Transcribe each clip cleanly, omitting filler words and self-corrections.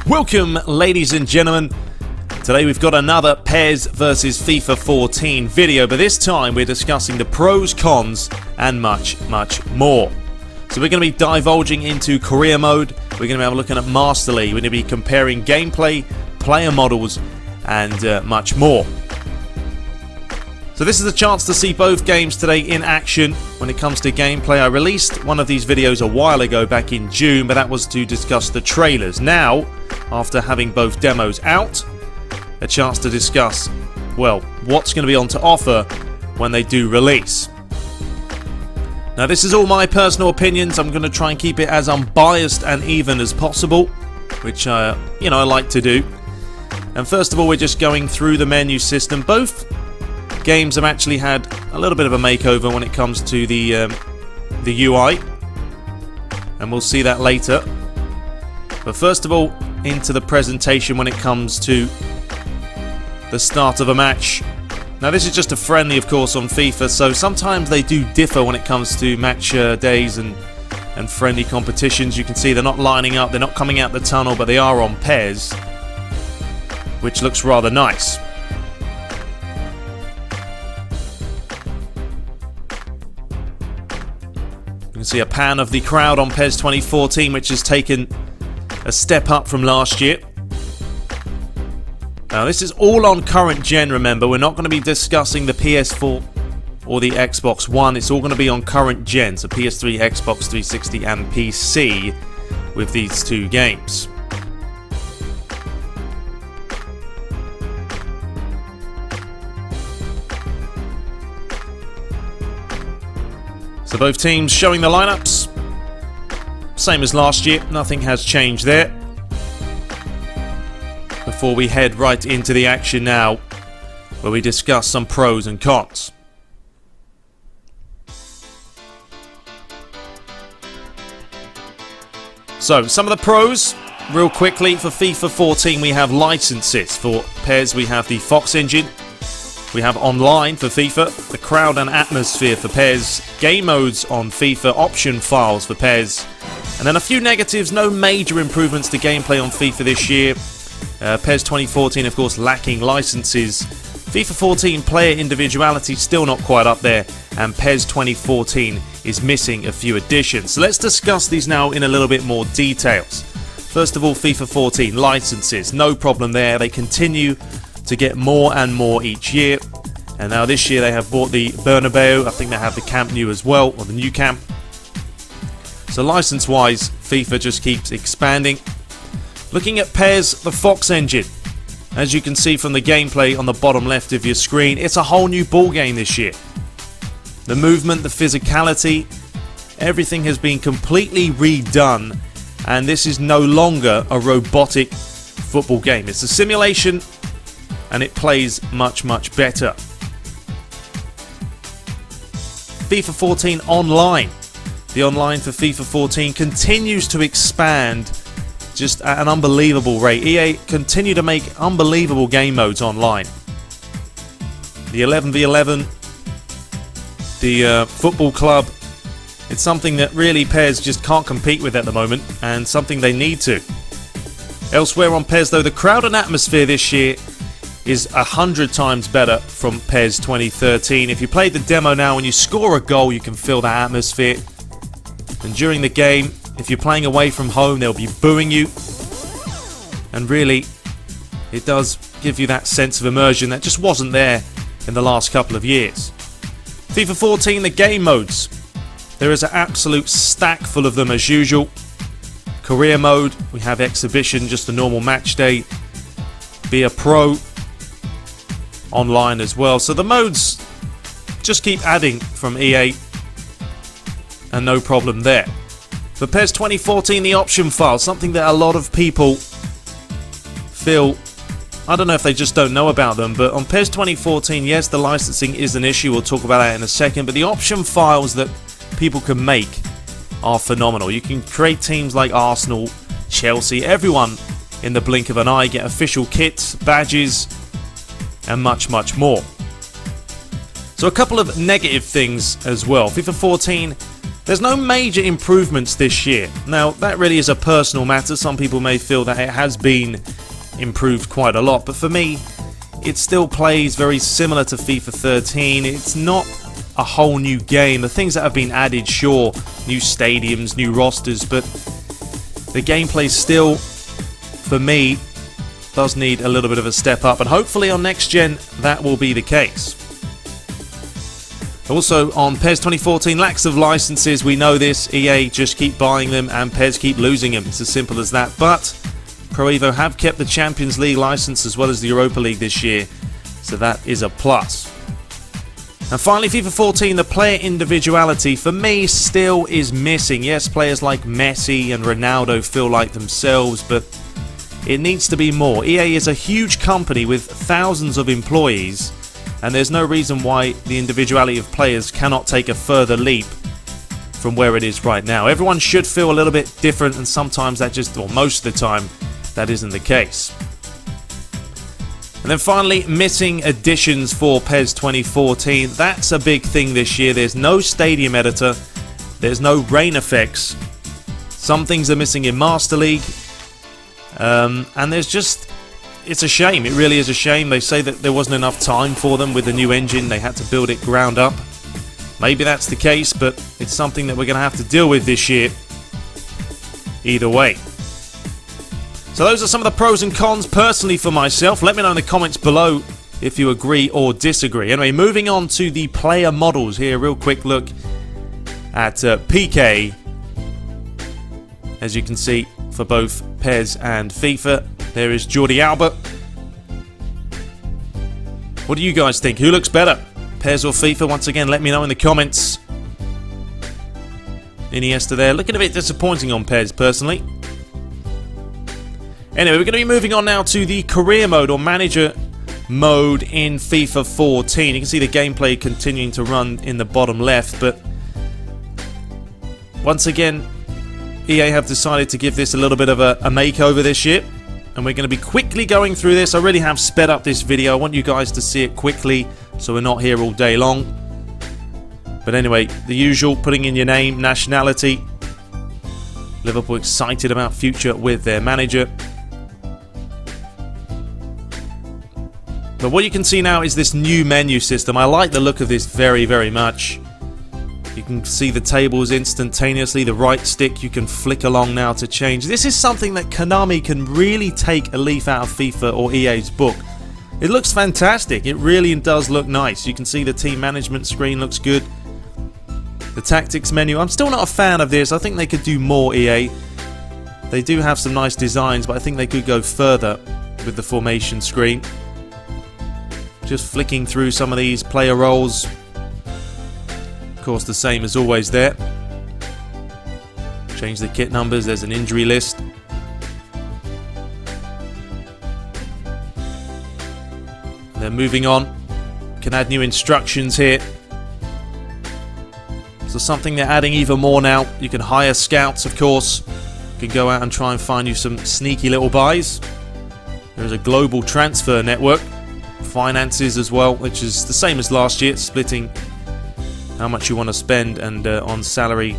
Welcome, ladies and gentlemen. Today we've got another PES versus FIFA 14 video, but this time we're discussing the pros, cons, and much more. So we're going to be divulging into career mode, we're going to be looking at Master League, we're going to be comparing gameplay, player models, and much more. So this is a chance to see both games today in action. When it comes to gameplay, I released one of these videos a while ago back in June, but that was to discuss the trailers. Now, after having both demos out, a chance to discuss, well, what's going to be on to offer when they do release. Now this is all my personal opinions. I'm going to try and keep it as unbiased and even as possible, which I like to do. And first of all, we're just going through the menu system. Both games have actually had a little bit of a makeover when it comes to the UI, and we'll see that later. But first of all, into the presentation when it comes to the start of a match. Now this is just a friendly, of course, on FIFA, so sometimes they do differ when it comes to match days and friendly competitions. You can see they're not lining up, they're not coming out the tunnel, but they are on PES, which looks rather nice. You can see a pan of the crowd on PES 2014, which has taken a step up from last year. Now this is all on current gen, remember, we're not going to be discussing the PS4 or the Xbox One, it's all going to be on current gen, so PS3, Xbox 360 and PC with these two games. So both teams showing the lineups, same as last year, nothing has changed there. Before we head right into the action now, where we discuss some pros and cons. So, some of the pros, real quickly. For FIFA 14 we have licenses. For PES we have the Fox engine. We have online for FIFA, the crowd and atmosphere for PES, game modes on FIFA, option files for PES, and then a few negatives. No major improvements to gameplay on FIFA this year. PES 2014, of course, lacking licenses. FIFA 14 player individuality still not quite up there, and PES 2014 is missing a few additions. So let's discuss these now in a little bit more details. First of all, FIFA 14 licenses, no problem there. They continue to get more and more each year, and now this year they have bought the Bernabeu. I think they have the Camp Nou as well, or the new camp. So license wise, FIFA just keeps expanding. Looking at PES, the Fox engine, as you can see from the gameplay on the bottom left of your screen, it's a whole new ball game this year. The movement, the physicality, everything has been completely redone, and this is no longer a robotic football game. It's a simulation, and it plays much better. FIFA 14 online. The online for FIFA 14 continues to expand just at an unbelievable rate. EA continue to make unbelievable game modes online. The 11v11, the football club, it's something that really PES just can't compete with at the moment, and something they need to. Elsewhere on PES though, the crowd and atmosphere this year is 100 times better from PES 2013. If you play the demo now, when you score a goal you can feel that atmosphere, and during the game, if you're playing away from home, they'll be booing you, and really it does give you that sense of immersion that just wasn't there in the last couple of years. FIFA 14, the game modes, there is an absolute stack full of them as usual. Career mode, we have exhibition, just a normal match day, be a pro, online as well. So the modes just keep adding from EA, and no problem there. For PES 2014, the option file, something that a lot of people feel, I don't know if they just don't know about them, but on PES 2014, yes, the licensing is an issue, we'll talk about that in a second, but the option files that people can make are phenomenal. You can create teams like Arsenal, Chelsea, everyone in the blink of an eye, get official kits, badges, and much more. So a couple of negative things as well. FIFA 14 There's no major improvements this year. Now, that really is a personal matter. Some people may feel that it has been improved quite a lot, but for me, it still plays very similar to FIFA 13. It's not a whole new game. The things that have been added, sure, new stadiums, new rosters, but the gameplay still, for me, does need a little bit of a step up, and hopefully on next gen that will be the case. Also on PES 2014, lacks of licenses, we know this. EA just keep buying them and PES keep losing them. It's as simple as that. But Pro Evo have kept the Champions League license as well as the Europa League this year, so that is a plus. And finally, FIFA 14, the player individuality for me still is missing. Yes, players like Messi and Ronaldo feel like themselves, but it needs to be more. EA is a huge company with thousands of employees, and there's no reason why the individuality of players cannot take a further leap from where it is right now. Everyone should feel a little bit different, and sometimes that just, or most of the time, that isn't the case. And then finally, missing additions for PES 2014. That's a big thing this year. There's no stadium editor. There's no rain effects. Some things are missing in Master League. And there's just, it's a shame. It really is a shame. They say that there wasn't enough time for them with the new engine. They had to build it ground up. Maybe that's the case, but it's something that we're going to have to deal with this year. Either way. So those are some of the pros and cons personally for myself. Let me know in the comments below if you agree or disagree. Anyway, moving on to the player models here. Real quick look at PK. As you can see, for both PES and FIFA, there is Jordi Alba. What do you guys think? Who looks better, PES or FIFA? Once again, let me know in the comments. Iniesta there, looking a bit disappointing on PES personally. Anyway, we're going to be moving on now to the career mode or manager mode in FIFA 14. You can see the gameplay continuing to run in the bottom left, but once again, EA have decided to give this a little bit of a makeover this year, and we're going to be quickly going through this. I really have sped up this video. I want you guys to see it quickly so we're not here all day long. But anyway, the usual, putting in your name, nationality. Liverpool excited about future with their manager. But what you can see now is this new menu system. I like the look of this very, very much. You can see the tables instantaneously. The right stick you can flick along now to change. This is something that Konami can really take a leaf out of FIFA or EA's book. It looks fantastic. It really does look nice. You can see the team management screen looks good. The tactics menu. I'm still not a fan of this. I think they could do more, EA. They do have some nice designs, but I think they could go further with the formation screen. Just flicking through some of these player roles. Of course, the same as always there. Change the kit numbers. There's an injury list. Then moving on, can add new instructions here. So something they're adding even more now. You can hire scouts, of course. You can go out and try and find you some sneaky little buys. There's a global transfer network. Finances as well, which is the same as last year, splitting how much you want to spend and on salary,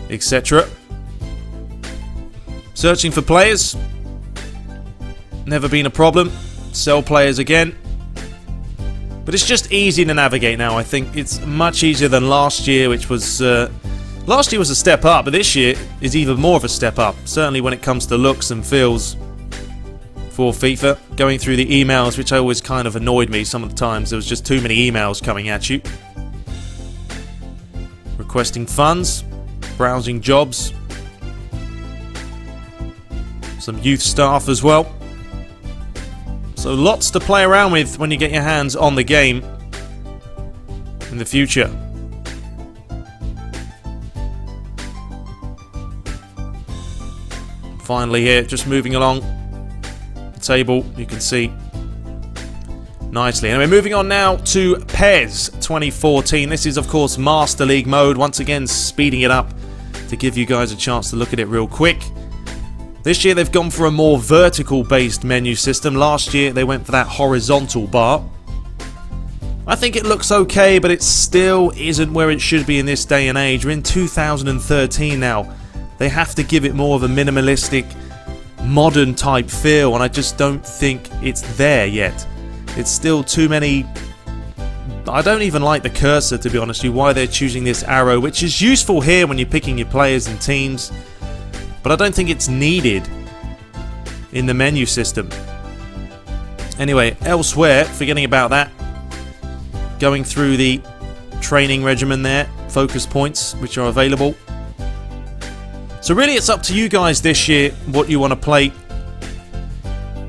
etc. Searching for players, never been a problem. Sell players again, but it's just easy to navigate now. I think it's much easier than last year, which was last year was a step up, but this year is even more of a step up, certainly when it comes to looks and feels. For FIFA, going through the emails, which always kind of annoyed me some of the times. There was just too many emails coming at you. Requesting funds, browsing jobs, some youth staff as well. So lots to play around with when you get your hands on the game in the future. Finally here, just moving along table, you can see nicely. Anyway, moving on now to PES 2014. This is, of course, Master League mode. Once again, speeding it up to give you guys a chance to look at it real quick. This year, they've gone for a more vertical-based menu system. Last year, they went for that horizontal bar. I think it looks okay, but it still isn't where it should be in this day and age. We're in 2013 now. They have to give it more of a minimalistic, modern type feel, and I just don't think it's there yet. It's still too many... I don't even like the cursor, to be honest with you, why they're choosing this arrow, which is useful here when you're picking your players and teams, but I don't think it's needed in the menu system. Anyway, elsewhere, forgetting about that, going through the training regimen there, focus points which are available. So really it's up to you guys this year what you want to play.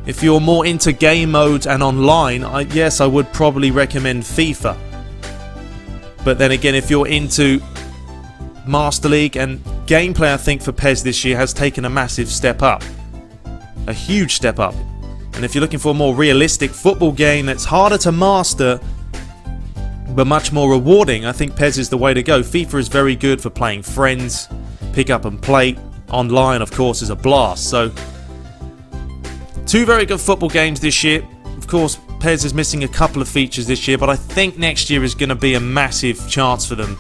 If you're more into game modes and online, yes, I would probably recommend FIFA. But then again, if you're into Master League, and gameplay I think for PES this year has taken a massive step up. A huge step up. And if you're looking for a more realistic football game that's harder to master but much more rewarding, I think PES is the way to go. FIFA is very good for playing friends, pick up and play. Online, of course, is a blast. So, two very good football games this year. Of course, PES is missing a couple of features this year, but I think next year is going to be a massive chance for them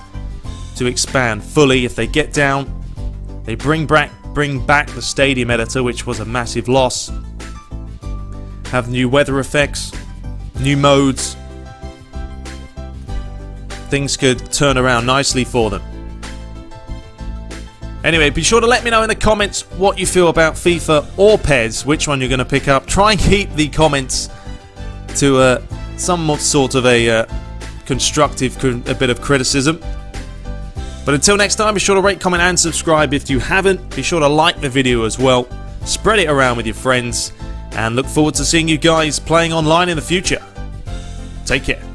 to expand fully. If they get down, they bring back the stadium editor, which was a massive loss. Have new weather effects, new modes. Things could turn around nicely for them. Anyway, be sure to let me know in the comments what you feel about FIFA or PES, which one you're going to pick up. Try and keep the comments to somewhat sort of a constructive, a bit of criticism. But until next time, be sure to rate, comment and subscribe if you haven't. Be sure to like the video as well. Spread it around with your friends. And look forward to seeing you guys playing online in the future. Take care.